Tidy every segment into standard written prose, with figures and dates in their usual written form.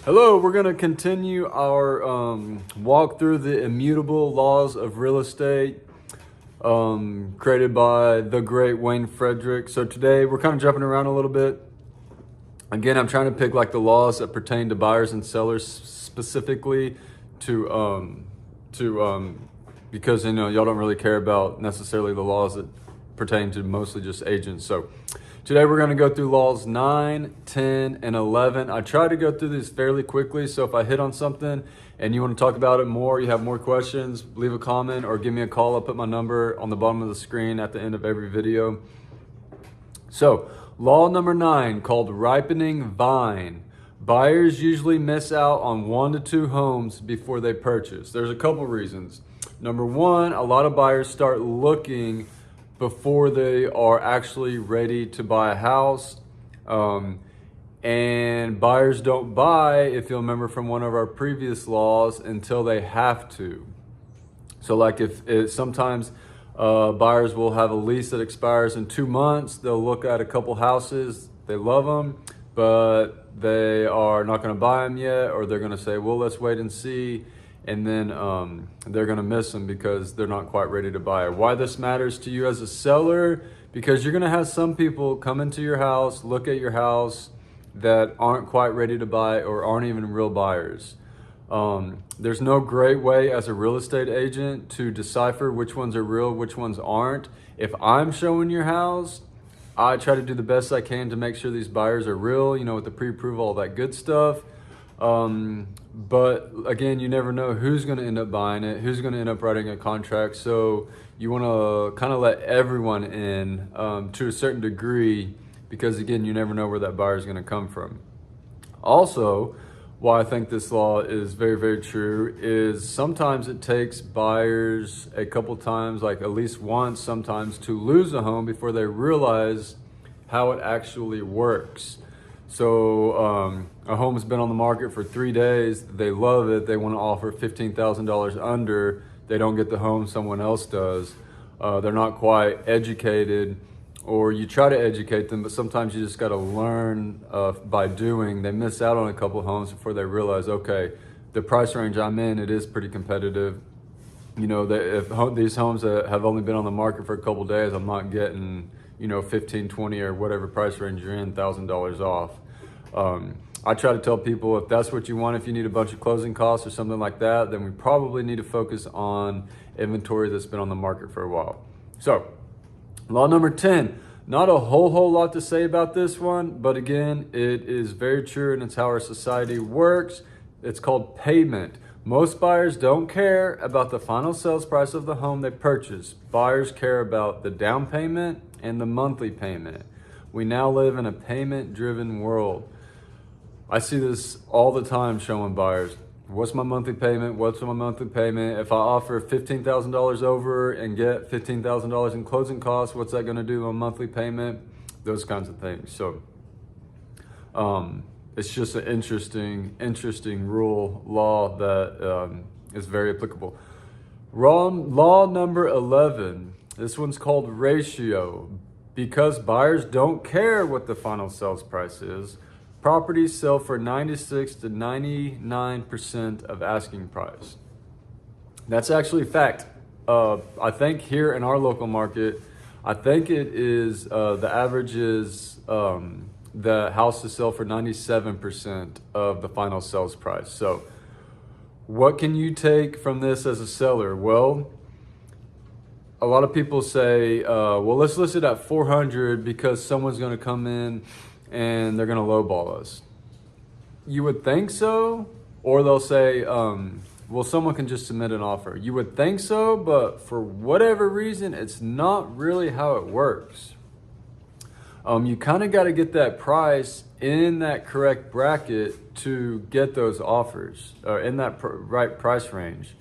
Hello, we're going to continue our walk through the immutable laws of real estate created by the great Wayne Frederick. So today we're kind of jumping around a little bit. Again, I'm trying to pick like the laws that pertain to buyers and sellers specifically because y'all don't really care about necessarily the laws that pertain to mostly just agents. So today we're going to go through laws 9, 10, and 11. I try to go through these fairly quickly, so if I hit on something and you want to talk about it more, you have more questions, leave a comment or give me a call. I'll put my number on the bottom of the screen at the end of every video. So, law number 9, called ripening vine. Buyers usually miss out on 1 to 2 homes before they purchase. There's a couple reasons. Number 1, a lot of buyers start looking before they are actually ready to buy a house. And buyers don't buy, if you'll remember from one of our previous laws, until they have to. So like if sometimes buyers will have a lease that expires in 2 months, they'll look at a couple houses, they love them, but they are not going to buy them yet, or they're going to say, well, let's wait and see. And then they're going to miss them because they're not quite ready to buy it. Why this matters to you as a seller? Because you're going to have some people come into your house, look at your house that aren't quite ready to buy or aren't even real buyers. There's no great way as a real estate agent to decipher which ones are real, which ones aren't. If I'm showing your house, I try to do the best I can to make sure these buyers are real, with the pre-approval, all that good stuff. But again, you never know who's going to end up buying it, who's going to end up writing a contract. So you want to kind of let everyone in to a certain degree, because again, you never know where that buyer is going to come from. Also, why I think this law is very, very true is sometimes it takes buyers a couple times, like at least once sometimes, to lose a home before they realize how it actually works. So a home has been on the market for 3 days, they love it, they want to offer $15,000 under, they don't get the home, someone else does. They're not quite educated, or you try to educate them, but sometimes you just got to learn by doing. They miss out on a couple of homes before they realize, okay, the price range I'm in, it is pretty competitive. If these homes that have only been on the market for a couple of days, I'm not getting 15, 20 or whatever price range you're in, $1,000 off. I try to tell people, if that's what you want, if you need a bunch of closing costs or something like that, then we probably need to focus on inventory that's been on the market for a while. So, law number 10, not a whole lot to say about this one, but again, it is very true and it's how our society works. It's called payment. Most buyers don't care about the final sales price of the home they purchase. Buyers care about the down payment and the monthly payment. We now live in a payment-driven world. I see this all the time showing buyers, what's my monthly payment? What's my monthly payment? If I offer $15,000 over and get $15,000 in closing costs, what's that going to do to my monthly payment? Those kinds of things. So it's just an interesting law that is very applicable. Law number 11. This one's called ratio. Because buyers don't care what the final sales price is, properties sell for 96 to 99% of asking price. That's actually a fact. I think here in our local market, I think it is, the average is the houses sell for 97% of the final sales price. So what can you take from this as a seller? Well, a lot of people say, well, let's list it at 400 because someone's going to come in and they're going to lowball us. You would think so, or they'll say, well, someone can just submit an offer. You would think so, but for whatever reason, it's not really how it works. You kind of got to get that price in that correct bracket to get those offers, or in that right price range.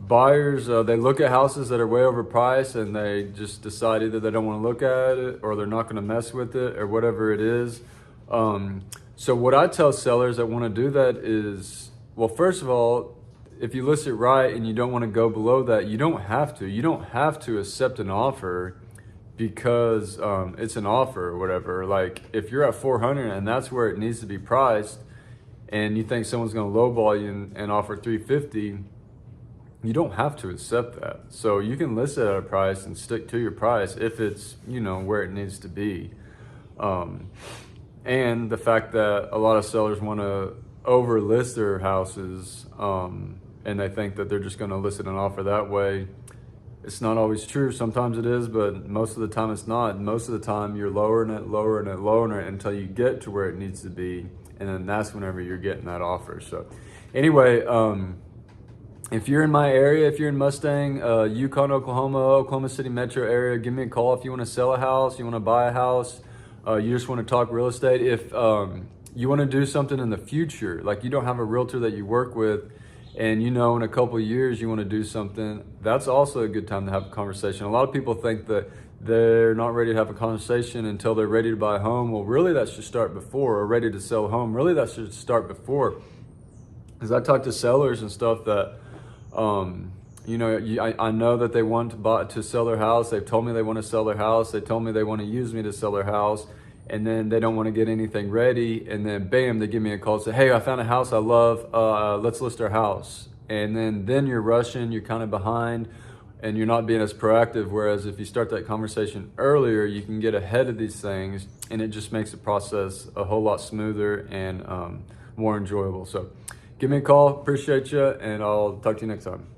Buyers, they look at houses that are way overpriced and they just decide either they don't want to look at it or they're not going to mess with it or whatever it is. So what I tell sellers that want to do that is, well, first of all, if you list it right and you don't want to go below that, you don't have to. You don't have to accept an offer because it's an offer or whatever. Like if you're at 400 and that's where it needs to be priced, and you think someone's going to lowball you and offer 350, you don't have to accept that. So you can list it at a price and stick to your price if it's, you know, where it needs to be. And the fact that a lot of sellers want to overlist their houses, and they think that they're just going to list it and offer that way. It's not always true. Sometimes it is, but most of the time it's not. Most of the time you're lowering it, lowering it, lowering it until you get to where it needs to be. And then that's whenever you're getting that offer. So anyway, if you're in my area, if you're in Mustang, Yukon, Oklahoma, Oklahoma City metro area, give me a call if you want to sell a house, you want to buy a house, you just want to talk real estate. If you want to do something in the future, like you don't have a realtor that you work with, and you know in a couple of years you want to do something, that's also a good time to have a conversation. A lot of people think that they're not ready to have a conversation until they're ready to buy a home. Well, really that should start before, or ready to sell a home. Really that should start before. Because I talk to sellers and stuff that, you know, I know that they want to sell their house. They've told me they want to sell their house. They told me they want to use me to sell their house. And then they don't want to get anything ready. And then bam, they give me a call and say, hey, I found a house I love. Let's list our house. And then you're rushing, you're kind of behind, and you're not being as proactive. Whereas if you start that conversation earlier, you can get ahead of these things, and it just makes the process a whole lot smoother and more enjoyable. So give me a call, appreciate you, and I'll talk to you next time.